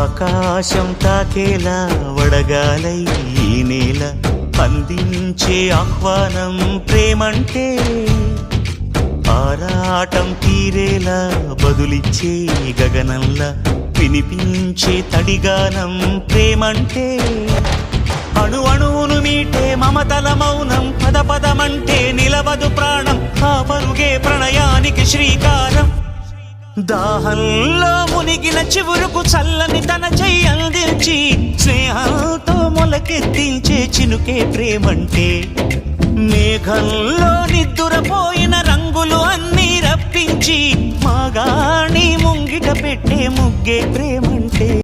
ఆకాశం తాకేలా వడగాలై ఈ నేల అందించే ఆహ్వానం ప్రేమంటే, ఆరాటం తీరేలా బదులిచ్చే గగనంలా వినిపించే తడిగానం ప్రేమంటే, అణు అణువును మీటే మమతల మౌనం పద పదమంటే నిలవదు ప్రాణం, ఆ పరుగే ప్రణయానికి శ్రీకారం. దాహంలో మునిగిన చివురుకు చల్లని తన చెయ్యి అందించి స్నేహంతో మొలకెత్తించే చినుకే ప్రేమంటే, మేఘంలో నిద్దురపోయిన రంగులు అన్నీ రప్పించి మాగాణి ముంగిట పెట్టే ముగ్గే ప్రేమంటే.